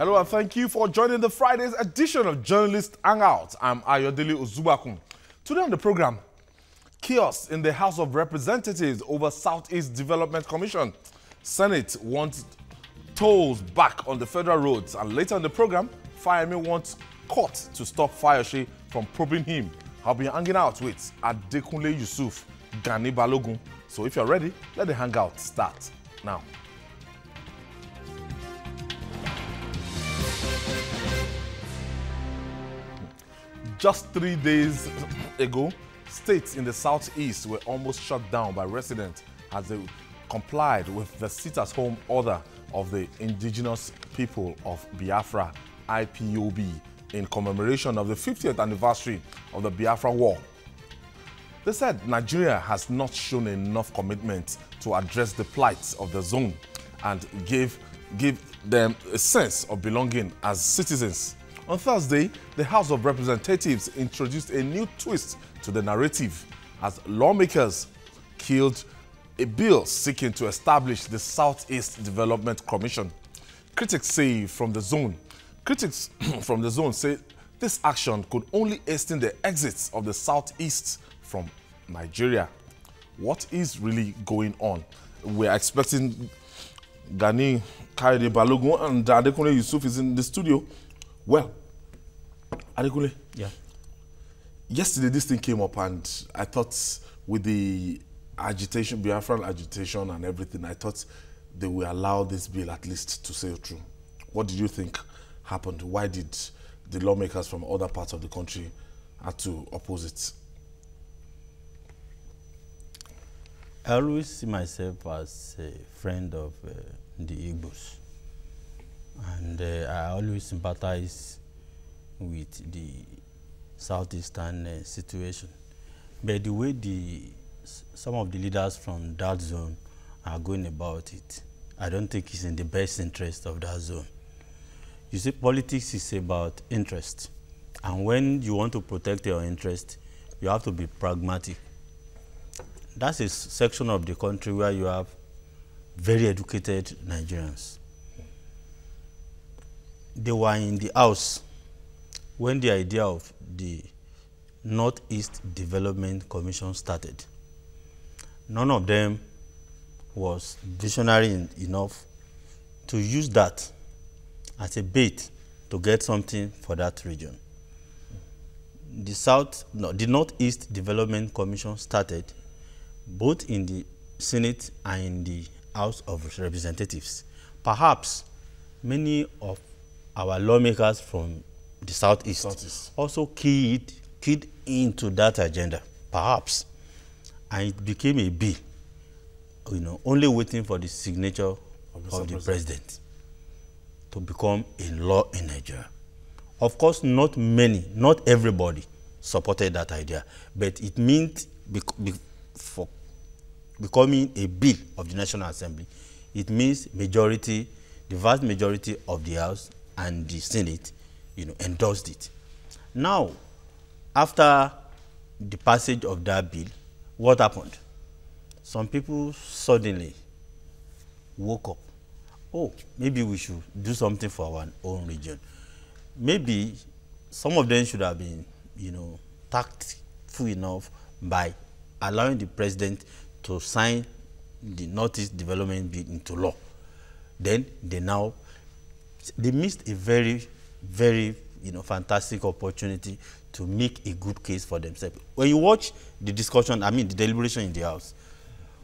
Hello and thank you for joining the Friday's edition of Journalist Hangout. I'm Ayodele Ozubakun. Today on the program, chaos in the House of Representatives over Southeast Development Commission. Senate wants tolls back on the federal roads. And later in the program, Fayemi wants court to stop Fayose from probing him. I'll be hanging out with Adekunle Yusuf, Gani Balogun. So if you're ready, let the hangout start now. Just 3 days ago, states in the southeast were almost shut down by residents as they complied with the sit-at-home order of the indigenous people of Biafra, IPOB, in commemoration of the 50th anniversary of the Biafra War. They said Nigeria has not shown enough commitment to address the plight of the zone and give them a sense of belonging as citizens. On Thursday, the House of Representatives introduced a new twist to the narrative as lawmakers killed a bill seeking to establish the Southeast Development Commission. Critics from the zone say this action could only hasten the exits of the Southeast from Nigeria. What is really going on? We are expecting Gani Balogun and Adekunle Yusuf is in the studio. Well, Adekunle, yeah. Yesterday this thing came up and I thought with the agitation, Biafran agitation and everything, I thought they will allow this bill at least to sail through. What did you think happened? Why did the lawmakers from other parts of the country have to oppose it? I always see myself as a friend of the Igbos. And I always sympathize with the southeastern situation. But the way some of the leaders from that zone are going about it, I don't think it's in the best interest of that zone. You see, politics is about interest. And when you want to protect your interest, you have to be pragmatic. That's a section of the country where you have very educated Nigerians. They were in the house when the idea of the Northeast Development Commission started. None of them was visionary enough to use that as a bait to get something for that region. The Northeast Development Commission started both in the Senate and in the House of Representatives. Perhaps many of our lawmakers from the Southeast also keyed into that agenda, perhaps, and it became a bill, only waiting for the signature of the president to become a law in Nigeria. Of course, not everybody supported that idea, but it meant for becoming a bill of the National Assembly, it means the vast majority of the House and the Senate, endorsed it. Now, after the passage of that bill, what happened? Some people suddenly woke up. Oh, maybe we should do something for our own region. Maybe some of them should have been, tactful enough by allowing the president to sign the Northeast Development Bill into law. Then they missed a very, very, fantastic opportunity to make a good case for themselves. When you watch the discussion, the deliberation in the House,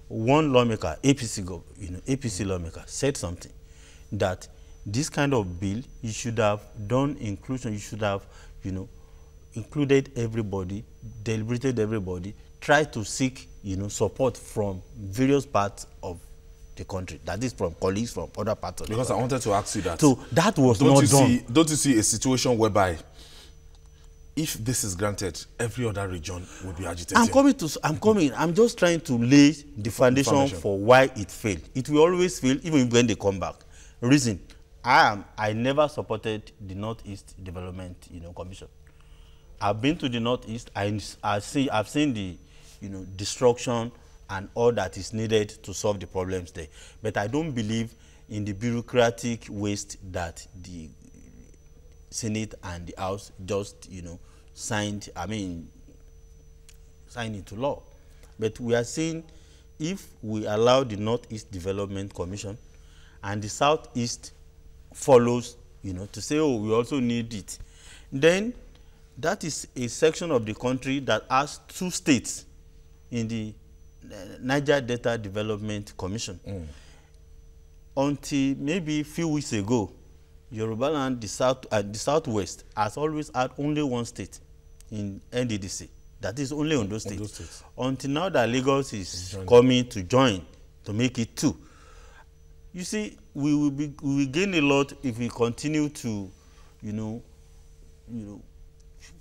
one lawmaker, APC lawmaker, said something that this kind of bill, you should have done inclusion, you should have, included everybody, deliberated everybody, try to seek, support from various parts of the country. That is from colleagues from other parts of the country. Because I wanted to ask you that. So that was not done. Don't you see a situation whereby if this is granted, every other region will be agitated? I'm coming. I'm just trying to lay the foundation for why it failed. It will always fail, even when they come back. Reason, I never supported the Northeast Development, Commission. I've been to the Northeast. I've seen the, destruction and all that is needed to solve the problems there. But I don't believe in the bureaucratic waste that the Senate and the House just, signed into law. But we are saying if we allow the Northeast Development Commission and the Southeast follows, to say, oh, we also need it, then that is a section of the country that has 2 states in the Niger Delta Development Commission. Until maybe a few weeks ago, Yoruba land, the Southwest, has always had only 1 state in NDDC. That is only Ondo State. Until now that Lagos is coming to join to make it 2. You see, we will gain a lot if we continue to,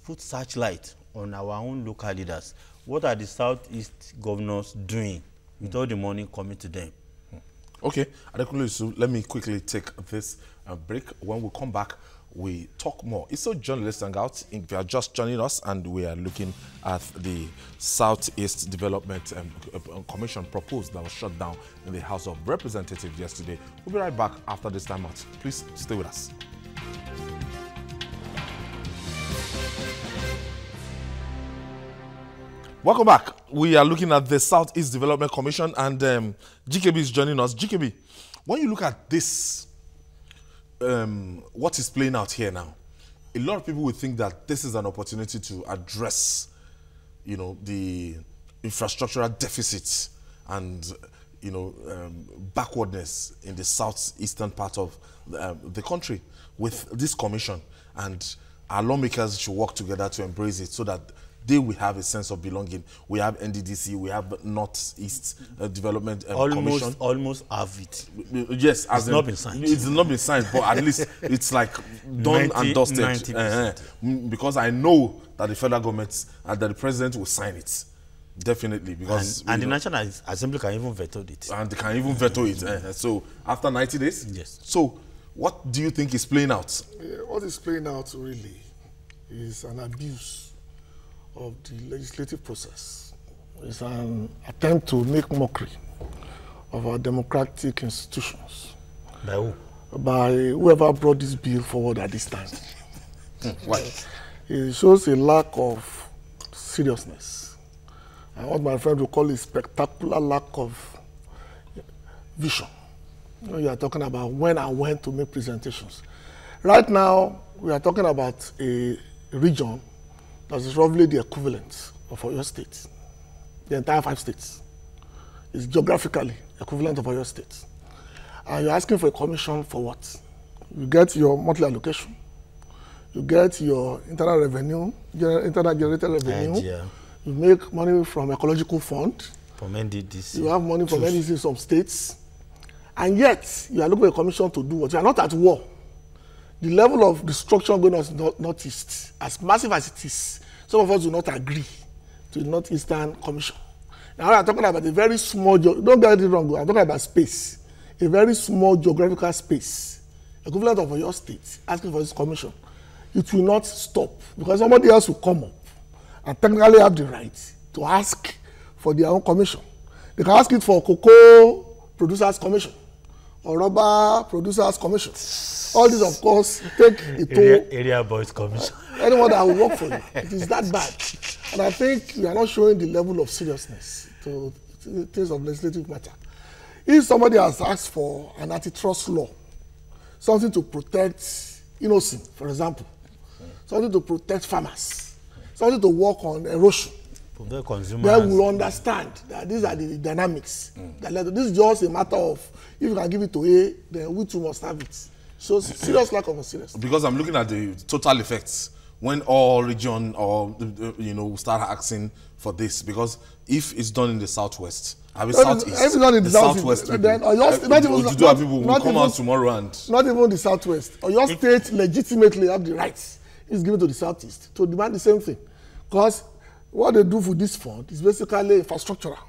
put searchlight on our own local leaders. What are the Southeast governors doing with all the money coming to them? Okay, Adekunle, so let me quickly take this break. When we come back, we talk more. It's a journalist hangout. If you are just joining us, and we are looking at the Southeast Development Commission proposed that was shut down in the House of Representatives yesterday. We'll be right back after this time out. Please stay with us. Welcome back. We are looking at the Southeast Development Commission, and GKB is joining us. GKB, when you look at this, what is playing out here now, a lot of people would think that this is an opportunity to address, the infrastructural deficits and, backwardness in the southeastern part of the country with this commission, and our lawmakers should work together to embrace it so that they will have a sense of belonging. We have NDDC, we have Northeast Development Commission. Almost have it. Yes, it's not been signed. It's not been signed, but at least it's like done and dusted. Because I know that the federal government and that the president will sign it. Definitely. Because and the National Assembly can even veto it. And they can even veto it. So after 90 days? Yes. So what do you think is playing out? What is playing out really is an abuse of the legislative process. It's an attempt to make mockery of our democratic institutions. By who? By whoever brought this bill forward at this time. Why? It shows a lack of seriousness. And what my friend would call a spectacular lack of vision. You are talking about when and when to make presentations. Right now, we are talking about a region that is roughly the equivalent of Oyo State. The entire 5 states is geographically equivalent of Oyo State. And you're asking for a commission for what? You get your monthly allocation, you get your internal revenue, internal generated revenue, you make money from ecological fund, from NDDC. You have money from NDDC in some states, and yet you are looking for a commission to do what? You are not at war. The level of destruction going on in Northeast, as massive as it is, some of us do not agree to the Northeastern Commission. Now I'm talking about a very small, don't get it wrong, I'm talking about space, a very small geographical space, equivalent of your state, asking for this commission. It will not stop, because somebody else will come up and technically have the right to ask for their own commission. They can ask it for Cocoa Producers Commission or Rubber Producers Commission. All these, of course, take a toll. Area Boys Commission. Anyone that will work for you. It is that bad. And I think we are not showing the level of seriousness to things of legislative matter. If somebody has asked for an antitrust law, something to protect innocent, for example, something to protect farmers, something to work on erosion, then we will understand that these are the dynamics. This is just a matter of, if you can give it to A, then we too must have it. So serious lack of seriousness. Because I'm looking at the total effects when all region or start asking for this. Because if it's done in the southwest, I mean southeast, the southwest people, then people will come out tomorrow and not even the southwest. Or your state legitimately have the rights. It's given to the southeast to demand the same thing. Because what they do for this fund is basically infrastructural.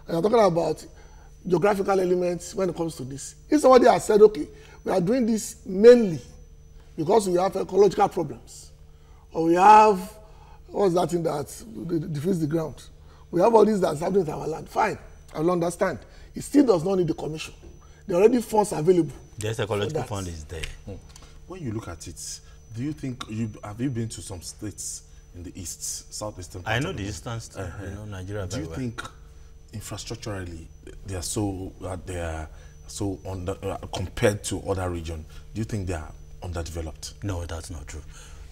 And I'm talking about geographical elements when it comes to this. If somebody has said, okay, we are doing this mainly because we have ecological problems, or we have, what's that thing that defeats the ground? We have all these that's happening in our land. Fine, I will understand. It still does not need the commission. There are already funds available. Yes, ecological fund is there. When you look at it, Do you think have you been to some states in the east, southeastern? I know the eastern, Nigeria Do very you well. think infrastructurally they are so compared to other regions? Do you think they are underdeveloped? No, that's not true.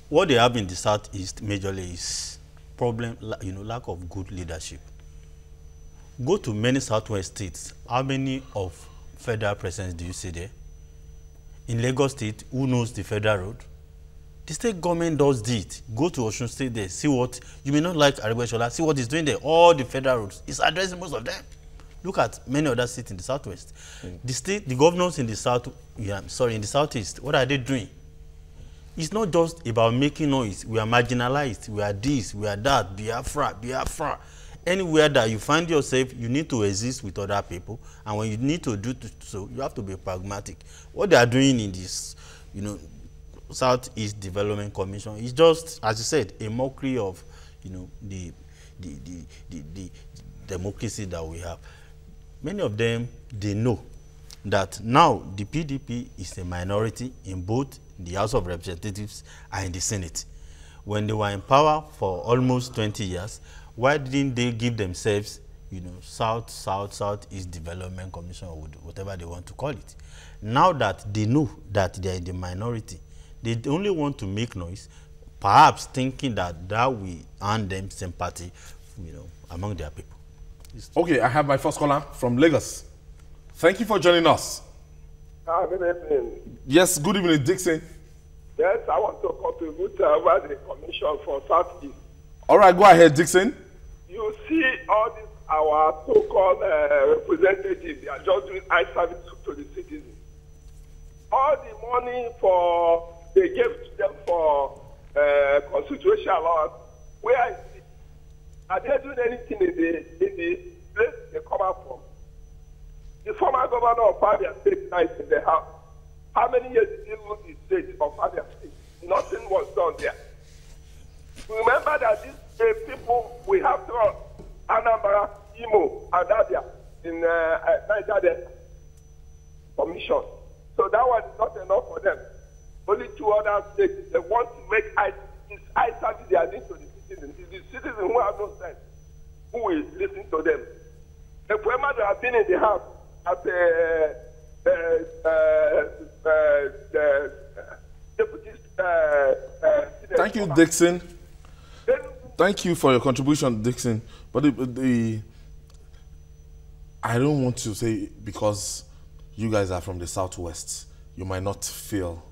What they have in the southeast majorly is lack of good leadership. Go to many southwest states. How many of federal presidents do you see there? In Lagos State, who knows the federal road? The state government does it. Go to Osun State there, see what, you may not like Aregbesola, see what he's doing there. All the federal roads, he's addressing most of them. Look at many other states in the southwest. The governors in the in the southeast, what are they doing? It's not just about making noise. We are marginalized, we are this, we are that, Biafra. Anywhere that you find yourself, you need to exist with other people, and when you need to do so, you have to be pragmatic. What they are doing in this, Southeast Development Commission is just, as you said, a mockery of, the democracy that we have. Many of them, they know that now the PDP is a minority in both the House of Representatives and in the Senate. When they were in power for almost 20 years, why didn't they give themselves, Southeast Development Commission, or whatever they want to call it? Now that they know that they are in the minority, they only want to make noise, perhaps thinking that will earn them sympathy, among their people. Okay, I have my first caller from Lagos. Thank you for joining us. Good evening. Yes, good evening, Dixon. Yes, I want to contribute over the commission for Southeast. All right, go ahead, Dixon. You see all these, our so-called representatives, they are just doing eye service to the citizens. All the money they gave to them for constitutional allowance, where is it? Are they doing anything in the place they come out from? The former governor of Abia State now is in the house. How many years did he lose the state of Abia State? Nothing was done there. Remember that these people, we have to Anambra, Imo, and Abia in Niger Delta Commission. So that one is not enough for them. Only 2 other states, they want to make this eye service they are doing to the citizens. It's the citizens who have no sense, who will listen to them. The Kwema that have been in the house at the deputy thank you, Dixon. Thank you for your contribution, Dixon. But I don't want to say, because you guys are from the southwest, you might not feel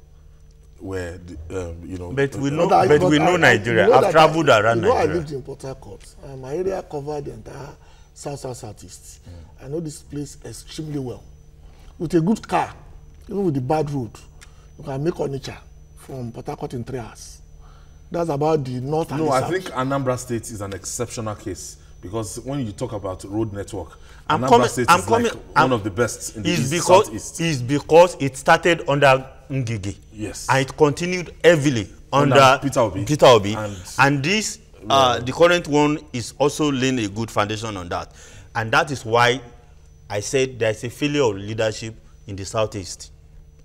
where But we know Nigeria. I've traveled around Nigeria. I lived in Port Harcourt. My area covered the entire southeast. I know this place extremely well. With a good car, even with the bad road, you can make Onitsha from Port Harcourt in 3 hours. That's about the north and the south. No, I think Anambra State is an exceptional case, because when you talk about road network, one of the best in the southeast. It's because it started under Ngige. Yes. And it continued heavily under Peter Obi. And this, the current one is also laying a good foundation on that. And that is why I said there's a failure of leadership in the southeast.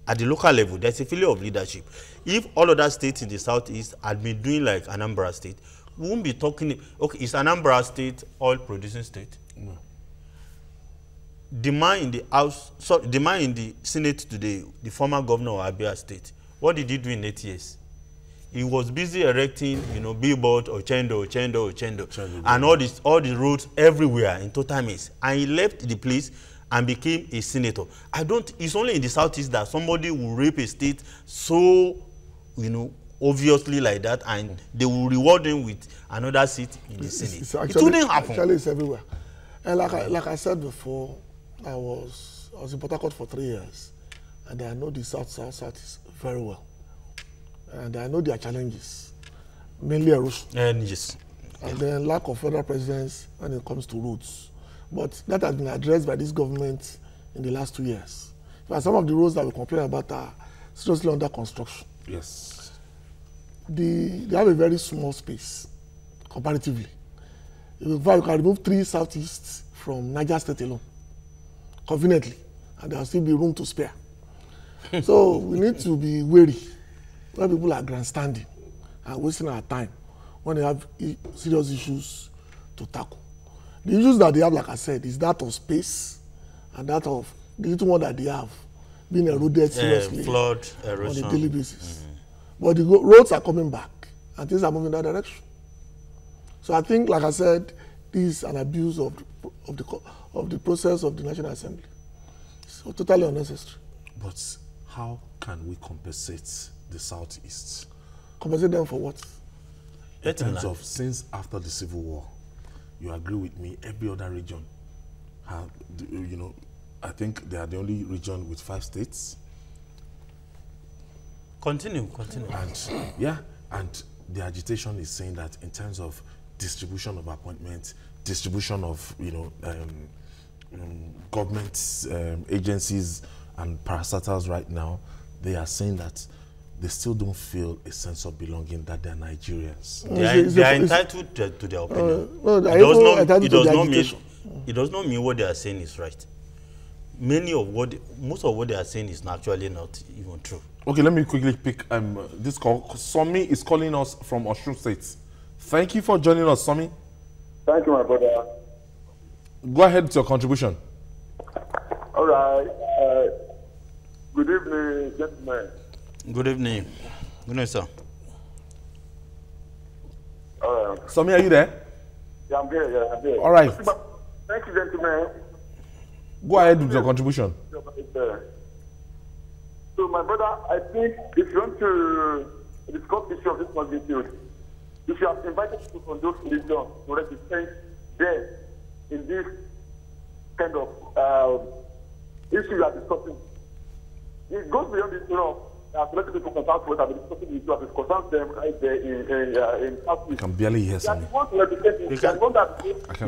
At the local level, there's a failure of leadership. If all other states in the southeast had been doing like Anambra State, we won't be talking. Okay, is Anambra State oil producing state? No. The man in the Senate today, the former governor of Abia State, what did he do in 8 years? He was busy erecting, billboard, Ochendo, and all the roads everywhere in total mess. And he left the place and became a senator. It's only in the southeast that somebody will rape a state so, obviously like that, and they will reward him with another seat in the Senate. It wouldn't happen. Actually, it's everywhere. And like I said before, I was in Port Harcourt for 3 years, and I know the southeast very well. And I know their challenges, mainly erosion. Yes. And then lack of federal presence when it comes to roads. But that has been addressed by this government in the last 2 years. But some of the roads that we complain about are seriously under construction. Yes. They have a very small space, comparatively. In fact, you can remove 3 southeast from Niger State alone, conveniently, and there will still be room to spare. So we need to be wary where people are grandstanding and wasting our time when they have serious issues to tackle. The issues that they have, like I said, is that of space and that of the little one that they have being eroded seriously flood, erosion. on a daily basis. But the roads are coming back and things are moving in that direction. So I think, like I said, this is an abuse of the process of the National Assembly. So totally unnecessary. But how can we compensate the Southeast? Compensate them for what? In terms of since after the Civil War, you agree with me, every other region have, you know, I think they are the only region with 5 states. Continue. And yeah, and the agitation is saying that in terms of distribution of appointments, distribution of, you know, government agencies and parastatals right now, they are saying that they still don't feel a sense of belonging, that they're Nigerians. They are entitled to their opinion. It does not mean what they are saying is right. Most of what they are saying is actually not even true. Okay, let me quickly pick this call. Somi is calling us from Osun State. Thank you for joining us, Somi. Thank you, my brother. Go ahead with your contribution. All right. Good evening, gentlemen. Good evening. Good evening, sir. Somi, are you there? Yeah, I'm here. Yeah, I'm here. All right. Thank you, gentlemen. Go ahead with your contribution. So, my brother, I think if you want to discuss the issue of this magnitude, you should have invited people from those regions to represent them in this kind of issue you are discussing. It goes beyond this, you know. Let people from Southwest have been discussing the issue of it concerns them right there in Southwest. I can barely hear something. You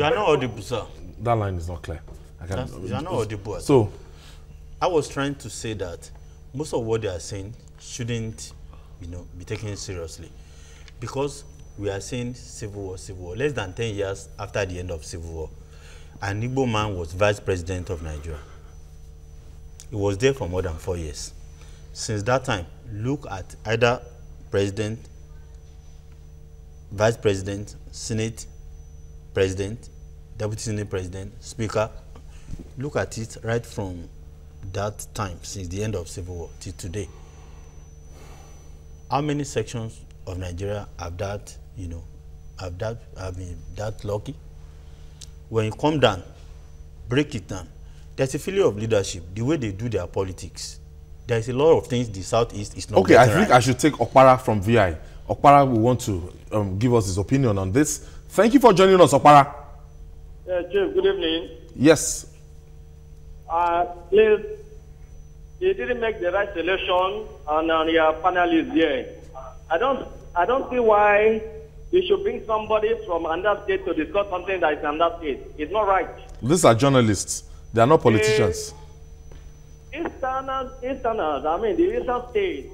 are not audible, sir. That line is not clear. You are not audible. So, I was trying to say that most of what they are saying shouldn't, you know, be taken seriously, because we are saying civil war. Less than 10 years after the end of Civil War, an Igbo man was vice president of Nigeria. He was there for more than 4 years. Since that time, look at either president, vice president, Senate president, deputy Senate president, speaker. Look at it right from that time, since the end of Civil War till today. How many sections of Nigeria have that, you know, have been that lucky? When you come down, break it down, there's a failure of leadership, the way they do their politics. There's a lot of things the Southeast is not okay, I think right. I should take Okpara from VI. Okpara will want to give us his opinion on this. Thank you for joining us, Okpara. Chief, good evening. Yes. Please, you didn't make the right selection on your panelists here. I don't see why you should bring somebody from another state to discuss something that is in that state. It's not right. These are journalists. They are not politicians. Easterners, I mean, the eastern state.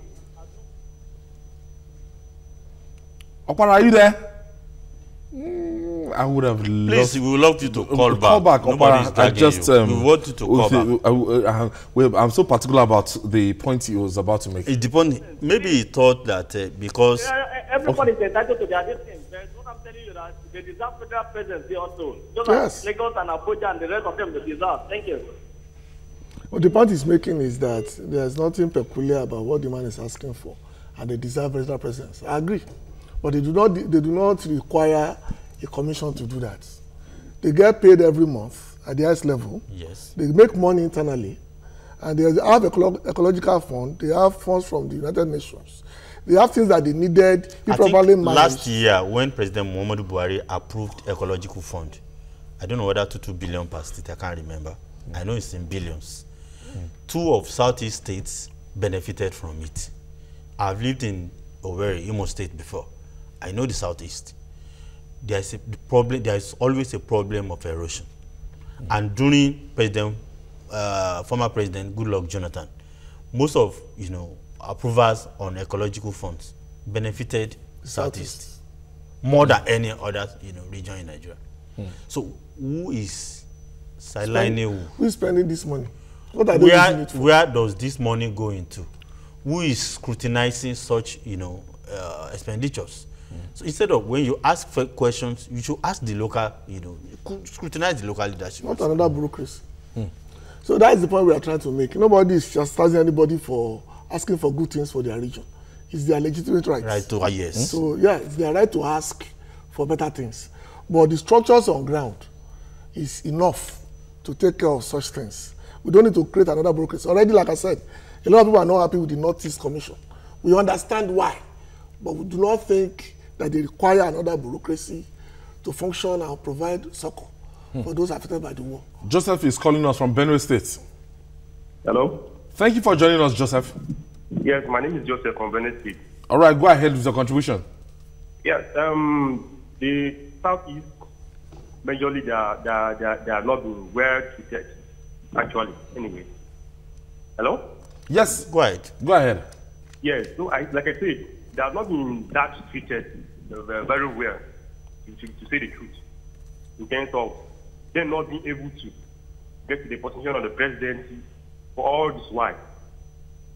Okpara, are you there? I would have loved... Please, we would love you to call back. Call back, Okpara. I just... we want you to call back. I'm so particular about the point he was about to make. It depends. Maybe he thought that because... Everybody is entitled to their distance. What I'm telling you that they deserve federal presidency also. Just Yes. like Lagos and Abuja and the rest of them, they deserve. Thank you. What the point is making is that there's nothing peculiar about what the man is asking for, and they deserve federal presidency. I agree, but they do not require a commission to do that. They get paid every month at the highest level. Yes. They make money internally, and they have ecological fund. They have funds from the United Nations. They have things that they needed. I think last year, when President Muhammadu Buhari approved ecological fund, I don't know whether 2 billion per state, I can't remember. I know it's in billions. 2 of Southeast states benefited from it. I've lived in Owerri, Imo State before. I know the Southeast. There's always a problem of erosion. And during former President Goodluck Jonathan, most of approvals on ecological funds benefited Southeast more than any other region in Nigeria. So who is sidelining who? Who is spending this money? What are they using it for? Where does this money go into? who is scrutinizing such, expenditures? So instead of when you ask for questions, you should ask the local, scrutinize the local leadership. Not another bureaucracy. So that is the point we are trying to make. Nobody is chastising anybody for asking for good things for their region. It's their legitimate right. Right to yes. So yeah, it's their right to ask for better things. But the structures on ground is enough to take care of such things. We don't need to create another bureaucracy. Already, like I said, a lot of people are not happy with the Northeast Commission. We understand why, but we do not think that they require another bureaucracy to function and provide succor for those affected by the war. Joseph is calling us from Benue State. Hello? Thank you for joining us, Joseph. Yes, my name is Joseph from Benue State. All right, go ahead with your contribution. Yes, the Southeast, majorly they are not being well treated, actually, anyway. Hello? Yes, Go ahead. go ahead. Yes, so like I said, they have not been that treated very well, to say the truth, in terms of them not being able to get to the position of the presidency for all this while.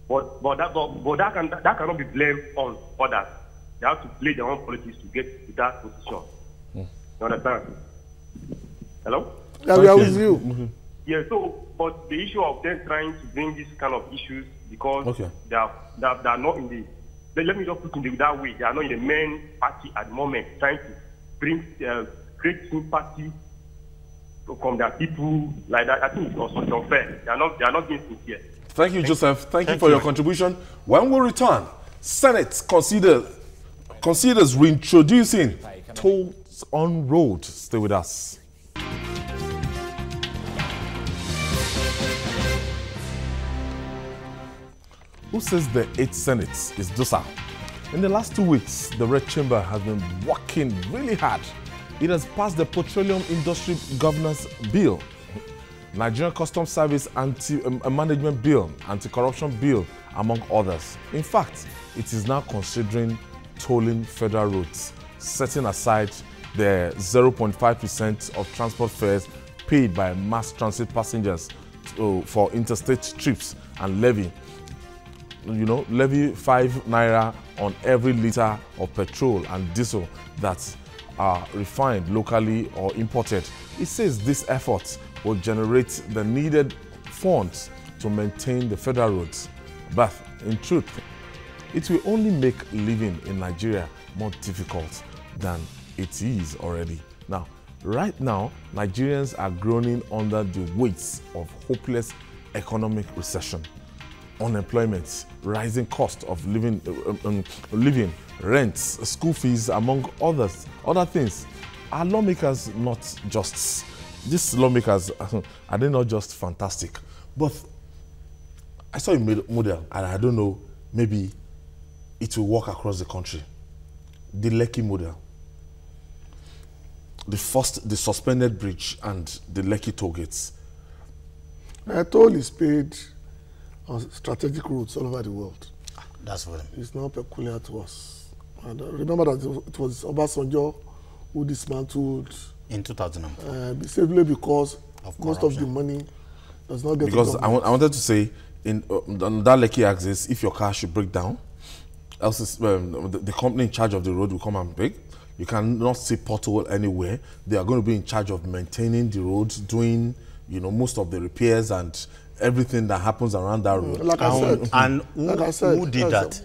But that cannot be blamed on others. They have to play their own politics to get to that position. You understand? Hello? Yeah, we are with you. Yeah, so, but the issue of them trying to bring this kind of issues because they are not in the, let me just put it that way, they are not in the main party at the moment, trying to bring, create sympathy from their people like that. I think it's also unfair. They are not being sincere. Thank you, Joseph. Thank you for your contribution. When we return, Senate considers reintroducing tolls on road. Stay with us. Who says the 8th Senate is docile? In the last 2 weeks, the Red Chamber has been working really hard. It has passed the Petroleum Industry Governance Bill, Nigerian Customs Service Management Bill, Anti-Corruption Bill, among others. In fact, it is now considering tolling federal roads, setting aside the 0.5% of transport fares paid by mass transit passengers for interstate trips and levy 5 naira on every liter of petrol and diesel that are refined locally or imported. It says this effort will generate the needed funds to maintain the federal roads. But in truth, it will only make living in Nigeria more difficult than it is already. Now, right now, Nigerians are groaning under the weight of hopeless economic recession, unemployment, rising cost of living, rents, school fees, among other things. Are lawmakers not just? These lawmakers, are they not just fantastic? But I saw a model, and I don't know, maybe it will work across the country. The Lekki model. The suspended bridge and the Lekki toll gates. A toll is paid on strategic routes all over the world. That's for them. It's not peculiar to us. And remember that it was Obasanjo who dismantled in 2004. Simply because most of the money does not get. Because I wanted to say, on that Lekki axis, if your car should break down, else the company in charge of the road will come and break. You cannot see pothole anywhere. They are going to be in charge of maintaining the roads, doing most of the repairs and everything that happens around that road. Like I said, and who did that?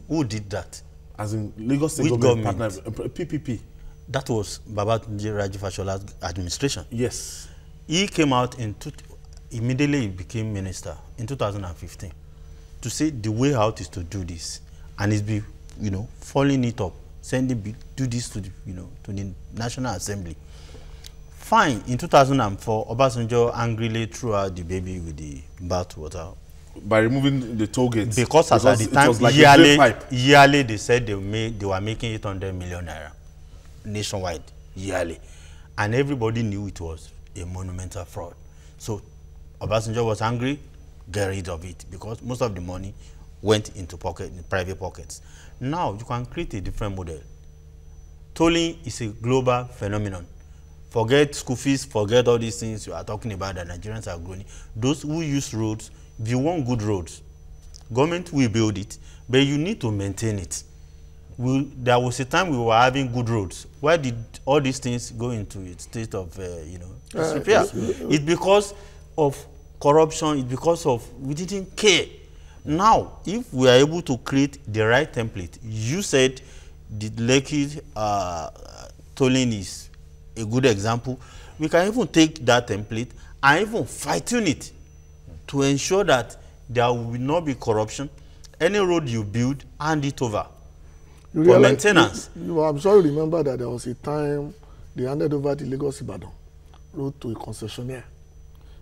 Who did that? As in Lagos State government partner, PPP. That was Babatunde Raji Fashola's administration. Yes. He came out immediately he became minister in 2015 to say the way out is to do this, and he's been following it up, do this to the National Assembly. Fine. In 2004, Obasanjo angrily threw out the baby with the bathwater by removing the toll gates. Because at the time, like yearly they said they were making 800 million naira nationwide yearly, and everybody knew it was a monumental fraud. So Obasanjo was angry, get rid of it, because most of the money went into private pockets. Now you can create a different model. Tolling is a global phenomenon. Forget school fees, forget all these things you are talking about that Nigerians are growing. Those who use roads, if you want good roads, Government will build it, but you need to maintain it. There was a time we were having good roads. Why did all these things go into a state of, disrepair? It's because of corruption. It's because of we didn't care. Now, if we are able to create the right template, you said the Lekki tolling is a good example. We can even take that template and even fine-tune it to ensure that there will not be corruption. Any road you build, hand it over for maintenance. I'm sure you remember that there was a time they handed over the Lagos-Ibadan road to a concessionaire,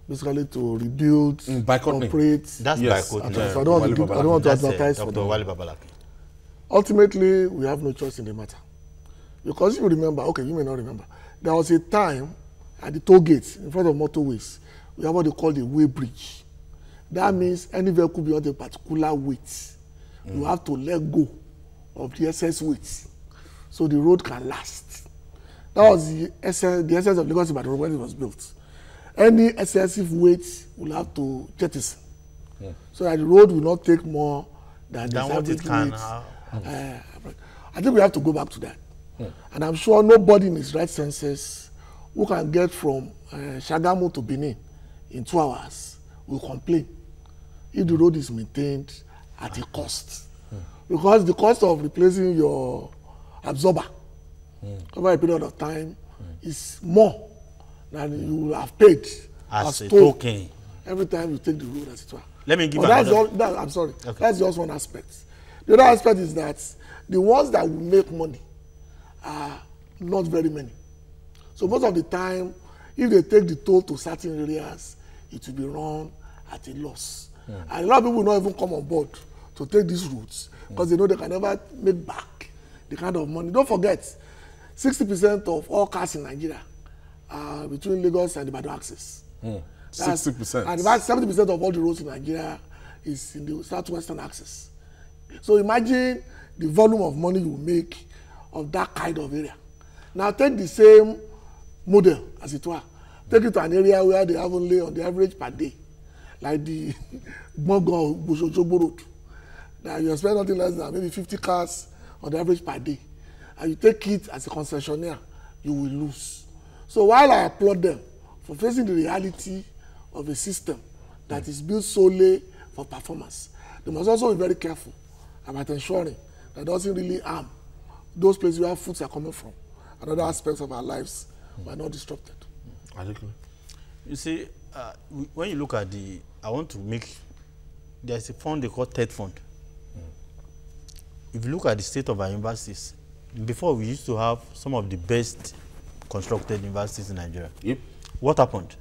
basically to rebuild, operate. That's Baikot. So I don't want to advertise for them. Ultimately, we have no choice in the matter. Because if you remember, okay, you may not remember, there was a time at the toll gates in front of motorways, we have what they call the way bridge. That means any vehicle beyond a particular weight, you have to let go of the excess weight so the road can last. That was the essence of Lagos-Ibadan road when it was built. Any excessive weight will have to jettison, so that the road will not take more than the average weight. I think we have to go back to that. And I'm sure nobody in his right senses who can get from Shagamu to Benin in 2 hours will complain if the road is maintained at a cost. Because the cost of replacing your absorber over a period of time is more than you will have paid as a token every time you take the road as it were. Let me give I'm sorry. Okay. That's just one aspect. The other aspect is that the ones that will make money are not very many. So most of the time, if they take the toll to certain areas, it will be run at a loss. And a lot of people will not even come on board to take these routes because they know they can never make back the kind of money. Don't forget, 60% of all cars in Nigeria are between Lagos and the Ibadan axis. 60%. And about 70% of all the roads in Nigeria is in the southwestern axis. So imagine the volume of money you make of that kind of area. Now take the same model, as it were. Take it to an area where they have only on the average per day, like the Gbongan Bosojobo road. Now you spend nothing less than maybe 50 cars on the average per day. And you take it as a concessionaire, you will lose. So while I applaud them for facing the reality of a system that is built solely for performance, they must also be very careful about ensuring that it doesn't really harm those places where foods are coming from and other aspects of our lives were not disrupted. You see, when you look at there's a fund they call TED Fund. If you look at the state of our universities, before we used to have some of the best constructed universities in Nigeria. What happened?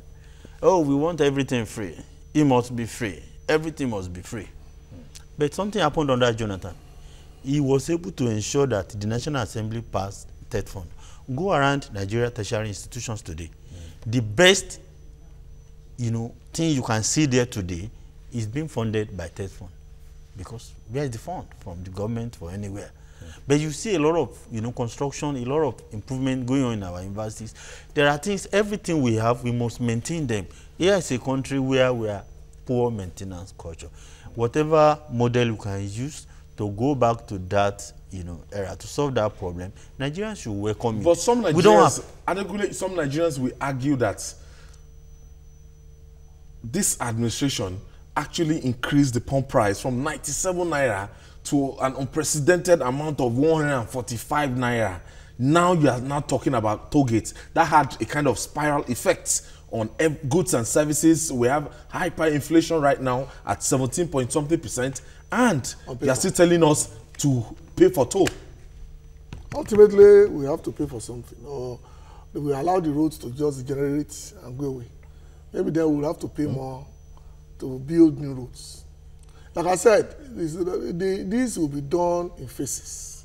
Oh, we want everything free. It must be free. Everything must be free. But something happened under Jonathan. He was able to ensure that the National Assembly passed TED Fund. Go around Nigeria tertiary institutions today. The best, thing you can see there today is being funded by TED Fund. Because where is the fund? From the government or anywhere. But you see a lot of construction, a lot of improvement going on in our universities. There are things, everything we have, we must maintain them. Here is a country where we are poor maintenance culture. Whatever model you can use to go back to that era to solve that problem, Nigerians should welcome it. But some Nigerians will argue that this administration actually increased the pump price from 97 naira to an unprecedented amount of 145 naira. Now you are now talking about toll gates. That had a kind of spiral effect on goods and services. We have hyperinflation right now at 17-point-something%, and they are still telling us to pay for toll. Ultimately, we have to pay for something, or we allow the roads to just degenerate and go away. Maybe then we'll have to pay more to build new roads. Like I said, this will be done in phases,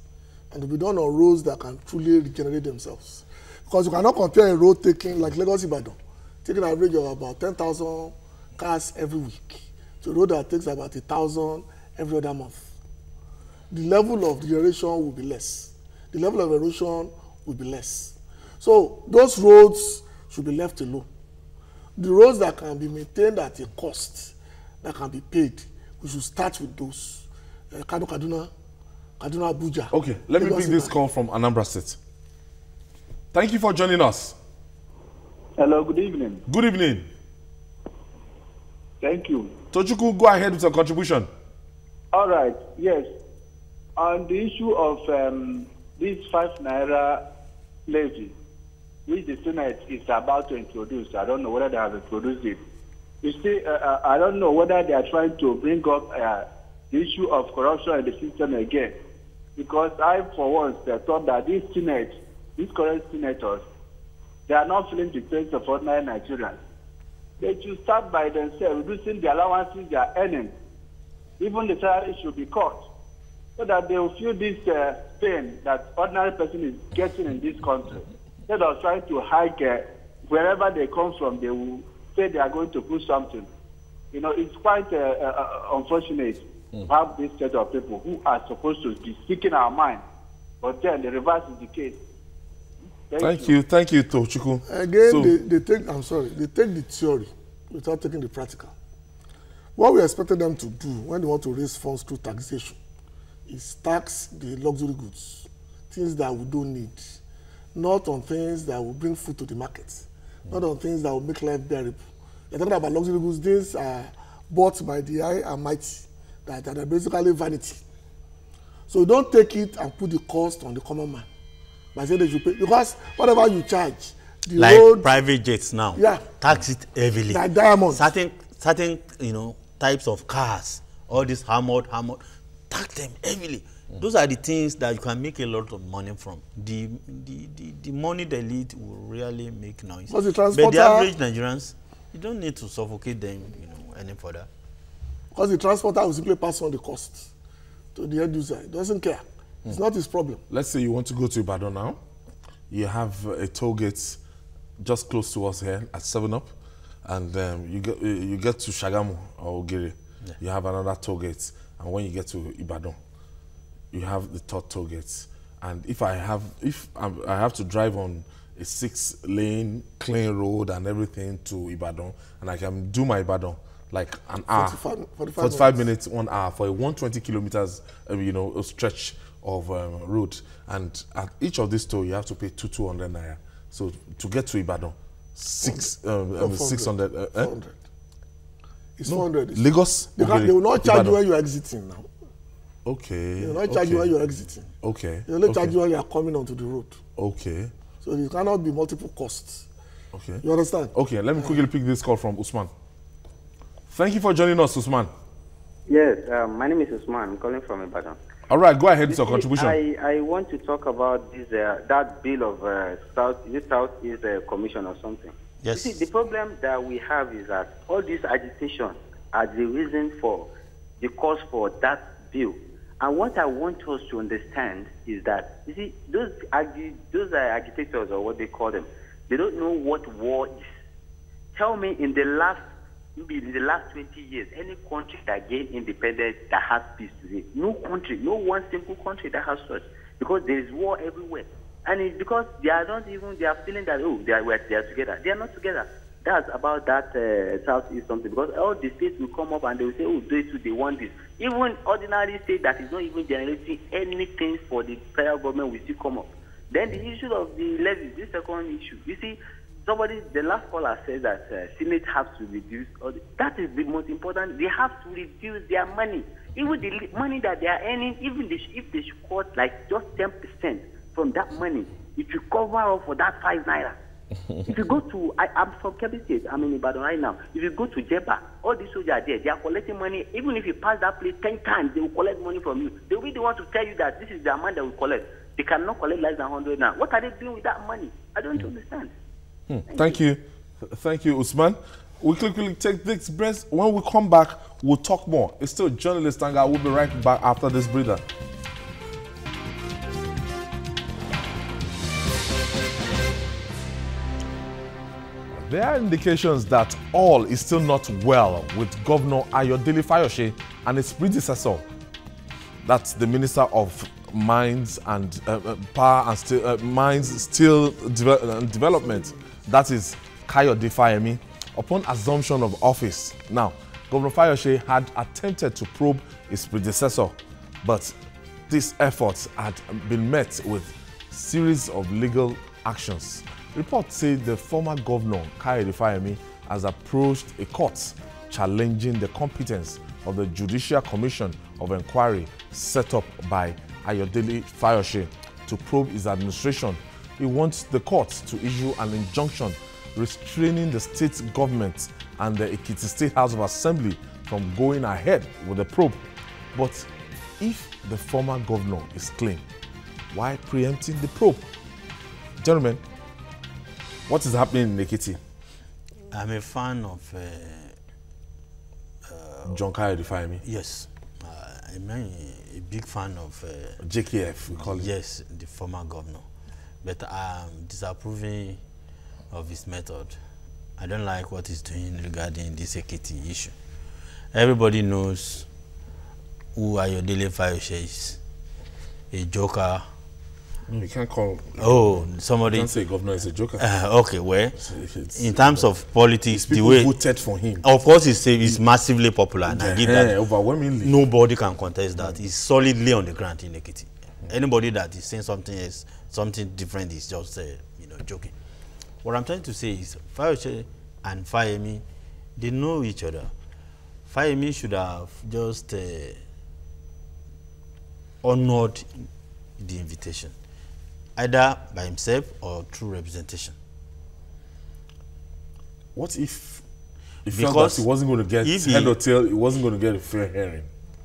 and will be done on roads that can truly regenerate themselves. Because you cannot compare a road taking, like Lagos-Ibadan, taking an average of about 10,000 cars every week, to a road that takes about 1,000 every other month. The level of degeneration will be less. The level of erosion will be less. So those roads should be left alone. The roads that can be maintained at a cost that can be paid we should start with those. Kano, Kaduna, Abuja. Okay, let me pick this call from Anambra State. Thank you for joining us. Hello, good evening. Good evening. Thank you. Tochukwu, go ahead with your contribution. All right, yes. On the issue of this 5 naira levy, which the Senate is about to introduce, I don't know whether they have introduced it. You see, I don't know whether they are trying to bring up the issue of corruption in the system again. Because I, for once, thought that these current senators, they are not feeling the pain of ordinary Nigerians. They should start by themselves reducing the allowances they are earning. Even the salary should be cut, so that they will feel this pain that ordinary person is getting in this country. Instead of trying to hike wherever they come from, they will say they are going to put something. You know, it's quite unfortunate to have this set of people who are supposed to be speaking our mind, but then the reverse is the case. Thank you, Tochukwu. Again, they take the theory without taking the practical. What we expected them to do when they want to raise funds through taxation is tax the luxury goods, things that we don't need, not on things that will bring food to the market, not on things that will make life bearable. They're talking about luxury goods. These are bought by the high and mighty, that are basically vanity. So don't take it and put the cost on the common man by saying they should pay, because whatever you charge, the like road, private jets now, tax it heavily. Like diamonds. Certain types of cars, all these armored, tax them heavily. Those are the things that you can make a lot of money from. The money they lead will really make noise. But the average Nigerians, you don't need to suffocate them, any further. Because the transporter will simply pass on the cost to the end user. He doesn't care. It's not his problem. Let's say you want to go to Ibadan now. You have a toll gate just close to us here at 7-Up, and you get to Shagamu or Ogiri. Yeah. You have another toll gate, and when you get to Ibadan, you have the third toll gate. And if I have to drive on a 6-lane clean road and everything to Ibadan, and I can do my Ibadan like an hour, 45 minutes, 1 hour for a 120 kilometers, a stretch of road, and at each of these toll you have to pay 200 naira. So to get to Ibadan, 600. It's 400. Lagos. They will not charge you when you are exiting now. Okay. They will not charge you when you are exiting. Okay. They will not charge you when you are coming onto the road. Okay. So there cannot be multiple costs. Okay. You understand? Okay. Let me quickly pick this call from Usman. Thank you for joining us, Usman. Yes, my name is Usman. I'm calling from Ibadan. All right, go ahead with your contribution. I want to talk about this that bill of Southeast Commission or something. Yes. You see, the problem that we have is that all this agitation are the reason for the cause for that bill. And what I want us to understand is that, you see, those agitators, or what they call them, they don't know what war is. Tell me, in the last 20 years, any country that gained independence that has peace today, no country, no one single country that has such, because there is war everywhere. And it's because they are feeling that, they are together. They are not together. That's about that Southeast something, because all the states will come up and they will say, they want this. Even ordinary state that is not even generating anything for the federal government will still come up. Then the issue of the levy, this second issue. You see, the last caller said that Senate has to reduce. That is the most important. They have to reduce their money. Even the money that they are earning, even if they should cut like just 10% from that money, it will cover up for that 5 naira. If you go to, I'm from Kebbi State, I'm in Ibadan right now. If you go to Jeba, all these soldiers are there. They are collecting money. Even if you pass that place 10 times, they will collect money from you. They will be the one to tell you that this is the amount they will collect. They cannot collect less than 100 now. What are they doing with that money? I don't understand. Thank you, Usman. We quickly take this break. When we come back, we'll talk more. It's still Journalist Hangout. We'll be right back after this breather. There are indications that all is still not well with Governor Ayodele Fayose and his predecessor. That's the Minister of Mines and Power and Mines, Steel Development. That is Kayode Fayemi, upon assumption of office. Now, Governor Fayose had attempted to probe his predecessor, but these efforts had been met with series of legal actions. Reports say the former governor, Kayode Fayemi, has approached a court challenging the competence of the Judicial Commission of Inquiry set up by Ayodele Fayose to probe his administration. He wants the court to issue an injunction restraining the state government and the Ekiti State House of Assembly from going ahead with the probe. But if the former governor is clean, why preempting the probe? Gentlemen, what is happening in Ekiti? I'm a fan of John Kayode Fayemi. Yes, I'm a big fan of JKF, we call it. Yes, the former governor. But I'm disapproving of his method. I don't like what he's doing regarding this Ekiti issue. Everybody knows who Ayodele Fayose is. A joker. No, you can't call. Oh, somebody. You can't say governor is a joker. Okay, well, in terms of politics, the people way voted for him. Of course, he's massively popular, and I give that. Overwhelmingly. Nobody can contest that. He's solidly on the ground in Ekiti. Anybody that is saying something else, something different, is just joking. What I'm trying to say is Fayose and Fayemi, they know each other. Fayemi should have just honored the invitation, either by himself or through representation. What if he felt that he wasn't going to get head or tail, he wasn't going to get a fair hearing?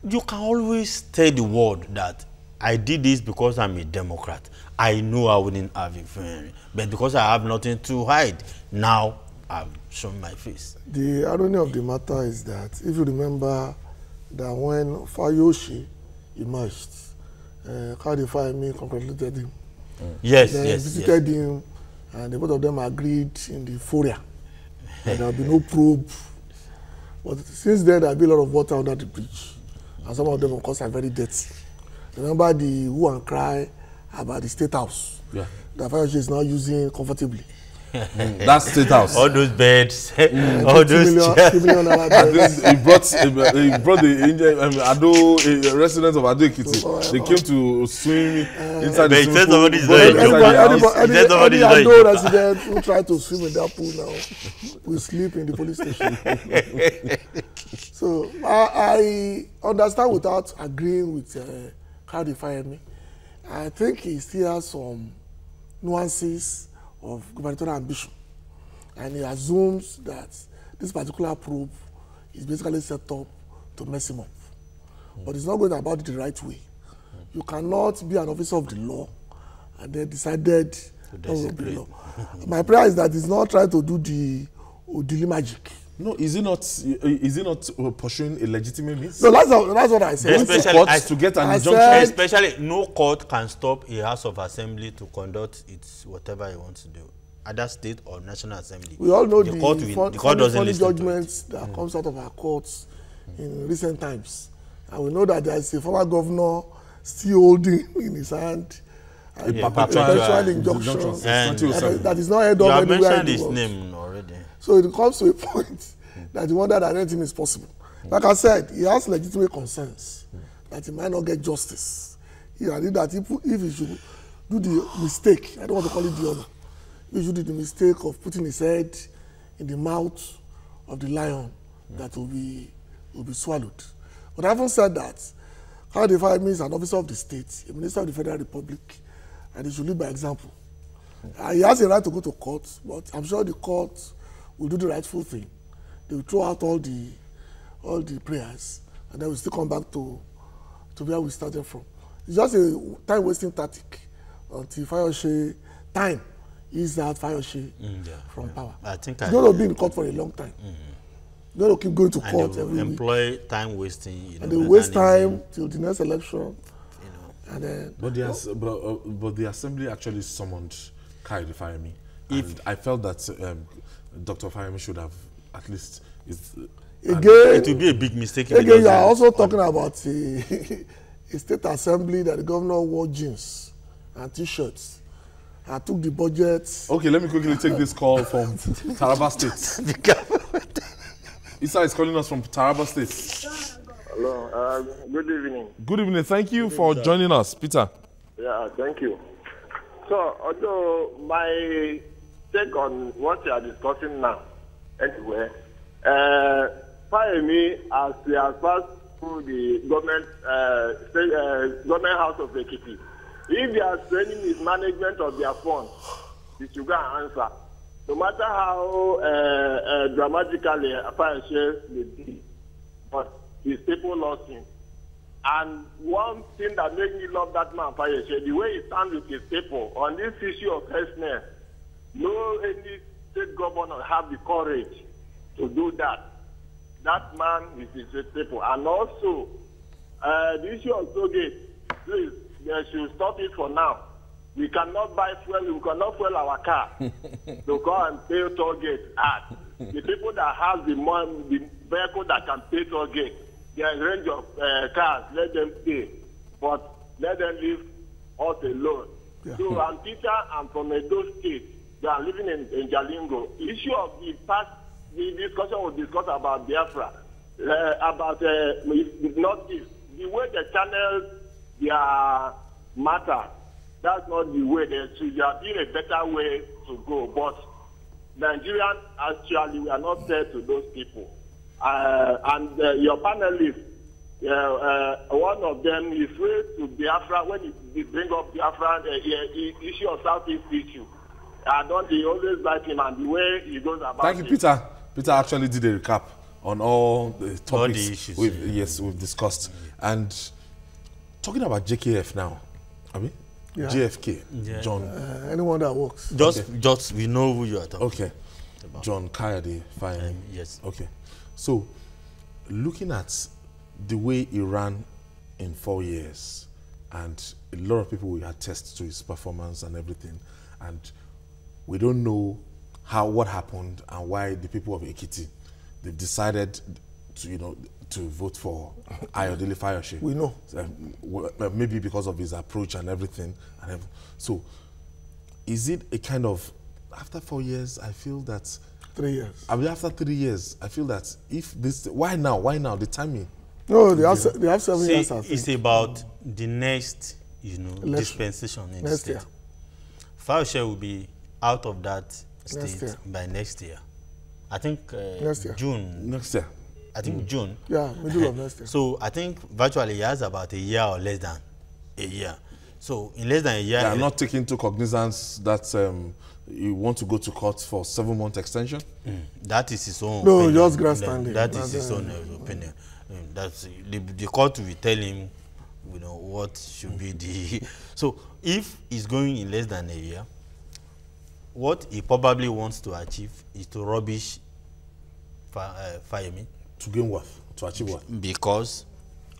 You can always tell the world that I did this because I'm a Democrat. I know I wouldn't have a fair hearing, but because I have nothing to hide, now I'm showing my face. The irony of the matter is that if you remember that when Fayose emerged, Kayode Fayemi congratulated him. Yes, then visited him, and the both of them agreed in the euphoria that there will be no probe. But since then, there will be a lot of water under the bridge, and some of them, of course, are very dirty. Remember the hue and cry about the State House that Fayose is now using comfortably. That State House. All those beds, all those chairs. He brought the Ado residents of Ado Ekiti. They came to swim inside the swimming pool. Any Ado resident who tried to swim in that pool now will sleep in the police station. So I understand without agreeing with Kayode Fayemi. I think he still has some nuances of gubernatorial ambition, and he assumes that this particular probe is basically set up to mess him up. But it's not going about it the right way. You cannot be an officer of the law and then decided to be law. My prayer is that he's not trying to do the Odili magic. No, is he not pursuing a legitimate means? No, that's what I said. Especially to get an injunction. Especially, no court can stop a House of Assembly to conduct its whatever it wants to do, either state or national assembly. We all know the court doesn't listen judgments that comes out of our courts in recent times, and we know that there is a former governor still holding in his hand a perpetual injunction that is not held up anywhere in the world. You have mentioned his name already. So it comes to a point that you wonder that anything is possible. Like I said, he has legitimate concerns that he might not get justice. He agreed that if he should do the mistake, I don't want to call it the honor, if he should do the mistake of putting his head in the mouth of the lion that will be swallowed. But having said that, Kayode Fayemi is an officer of the state, a minister of the Federal Republic, and he should lead by example. He has a right to go to court, but I'm sure the court will do the rightful thing. They will throw out all the prayers, and then we'll still come back to where we started from. It's just a time-wasting tactic until Fayose time is that Fayose from power. I think it's going to be in court for a long time. They're going to keep going to court every week. Employ time wasting. And they waste time till the next election. And then, but the assembly actually summoned Kayode Fayemi. I felt that Dr. Fayemi should have at least. It would be a big mistake. Again, you are also talking about a state assembly that the governor wore jeans and t-shirts. I took the budget. Okay, let me quickly take this call from Taraba State. Issa is calling us from Taraba State. Hello. Good evening. Good evening. Thank you for joining us, Peter. Yeah, thank you. So, although my take on what you are discussing now, anyway, Fayemi, as we have passed through the government house of Ekiti, if they are straining mismanagement of their funds, they should go and answer. No matter how dramatically Fayemi may be, but his people lost him. And one thing that made me love that man, Fayemi, the way he stands with his people on this issue of health, no any state governor have the courage to do that. That man is his people. And also, the issue of tollgate, please, they should stop it for now. We cannot buy fuel, we cannot fuel our car to go and pay tollgate at. The people that have the money, the vehicle that can pay tollgate, there is a range of cars, let them pay. But let them leave us alone. Yeah. So I'm Peter, I'm from Edo State. They are living in Jalingo. The issue of the past, the discussion was discussed about Biafra, about the Northeast. The way they channel their matter, that's not the way. There should have been a better way to go. But Nigerians, actually, we are not fair to those people. And your panelists, one of them is referred to Biafra when he bring up Biafra issue of Southeast issue. Don't they always like him and the way he goes about Thank you, Peter. Peter actually did a recap on all the topics all the issues, we've discussed. And talking about JKF now, I mean, JFK, John. Anyone that works. Just we know who you are talking. Okay, about. John Kayode Fayemi. Yes. Okay, so looking at the way he ran in 4 years, and a lot of people will attest to his performance and everything, and we don't know what happened and why the people of Ekiti, they've decided to vote for Ayodele Fayose. We know. Maybe because of his approach and everything. So, is it a kind of, after 4 years, I feel that... 3 years. I mean, after 3 years, I feel that if this... Why now? Why now? The timing? No, they have 7 years, I think. It's about the next, dispensation in the state. Fayose will be out of that state by next year. I think June. Next year. I think June. Yeah, middle of next year. So I think virtually he has about a year or less than a year. So in less than a year... They are not taking into cognizance that you want to go to court for 7-month extension? That is his own opinion. No, just grandstanding. That is his own opinion. That's the court will tell him, what should be the... So if he's going in less than a year, what he probably wants to achieve is to rubbish Fayemi. To gain what? To achieve what? Because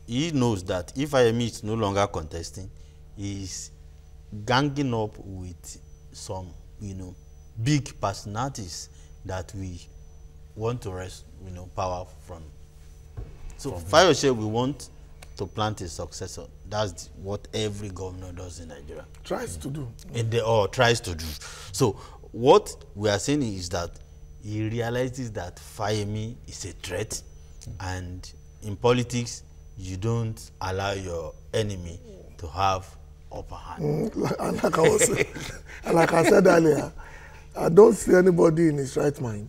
he knows that if Fayemi is no longer contesting, he's ganging up with some, big personalities that we want to wrest, power from. So Fayose, we want to plant a successor. That's what every governor does in Nigeria. Tries to do. Tries to do. So what we are saying is that he realizes that Fayemi is a threat, and in politics, you don't allow your enemy to have upper hand. Like I said earlier, I don't see anybody in his right mind.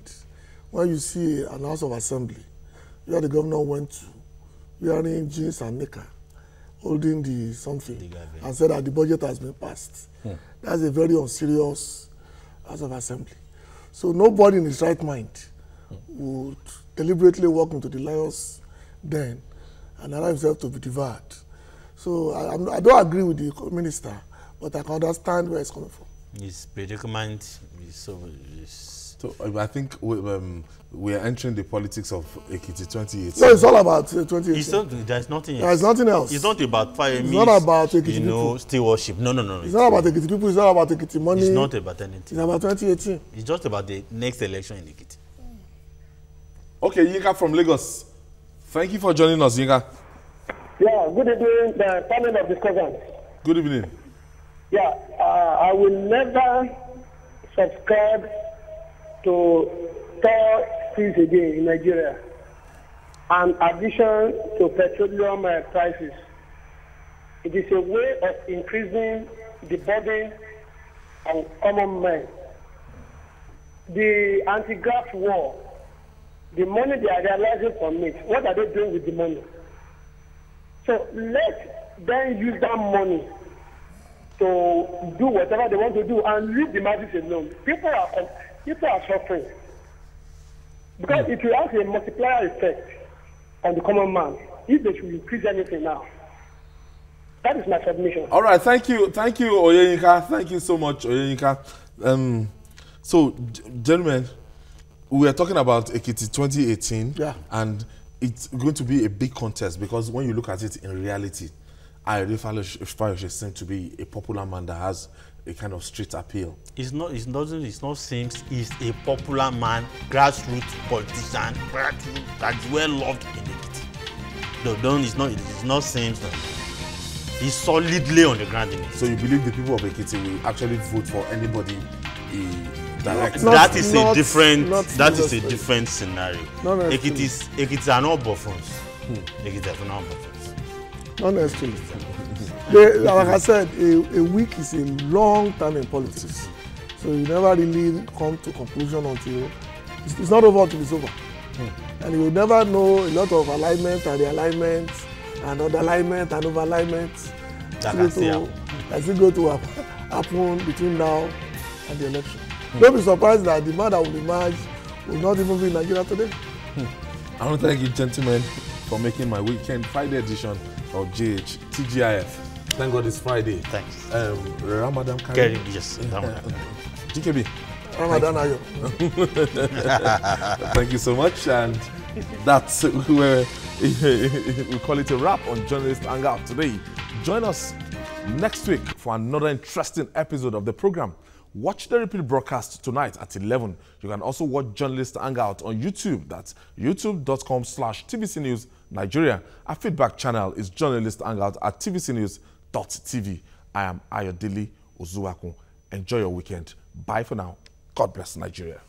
When you see an House of Assembly, where the governor went to, wearing jeans and knicker, holding the something, and said that the budget has been passed. That's a very unserious House of Assembly. So nobody in his right mind would deliberately walk into the lion's den and allow himself to be devoured. So I don't agree with the minister, but I can understand where it's coming from. His predicament is so... So I think we are entering the politics of Ekiti 2018. No, it's all about 2018. There's nothing else. There's nothing else. It's not about Fayemi. It's not about Ekiti people. Stewardship. No. It's not about Ekiti people. It's not about Ekiti money. It's not about anything. It's about 2018. It's just about the next election in Ekiti. Okay, Yinka from Lagos. Thank you for joining us, Yinka. Yeah, good evening, the panel of discussants. Good evening. Yeah, I will never subscribe to third peace again in Nigeria. and addition to petroleum prices. It is a way of increasing the burden on common men. The anti-graft war, the money they are realizing from it, what are they doing with the money? So let them use that money to do whatever they want to do and leave the masses alone. People are suffering. Because it will have a multiplier effect on the common man if they should increase anything now. That is my submission. All right, thank you, Oyeyinka. Thank you so much, Oyeyinka. So, gentlemen, we are talking about Ekiti 2018, and it's going to be a big contest because when you look at it in reality, Fayose seems to be a popular man that has a kind of street appeal. It's not seems he's a popular man, grassroots politician, that's well loved in Ekiti. It's not seems that he's solidly on the ground in it. So you believe the people of Ekiti will actually vote for anybody directly? That is a different scenario. Ekiti are not buffons. Ekiti are not buffons. Not necessarily. Like I said, a week is a long time in politics. So you never really come to conclusion until it's not over until it's over. And you will never know a lot of alignment and realignment and underalignment and overalignment. That's still going to happen between now and the election. Don't be surprised that the man that will emerge will not even be in Nigeria today. I want to thank you, gentlemen, for making my weekend Friday edition of TGIF. Thank God it's Friday. Thanks. Ramadan Kareem. Yes. GKB. Ramadan Ayo. Thank you so much, and that's where we call it a wrap on Journalist Hangout today. Join us next week for another interesting episode of the program. Watch the repeat broadcast tonight at 11. You can also watch Journalist Hangout on YouTube. That's youtube.com/TVC News Nigeria. Our feedback channel is Journalist Hangout at tvcnews.tv. I am Ayodele Ozuwakun. Enjoy your weekend. Bye for now. God bless Nigeria.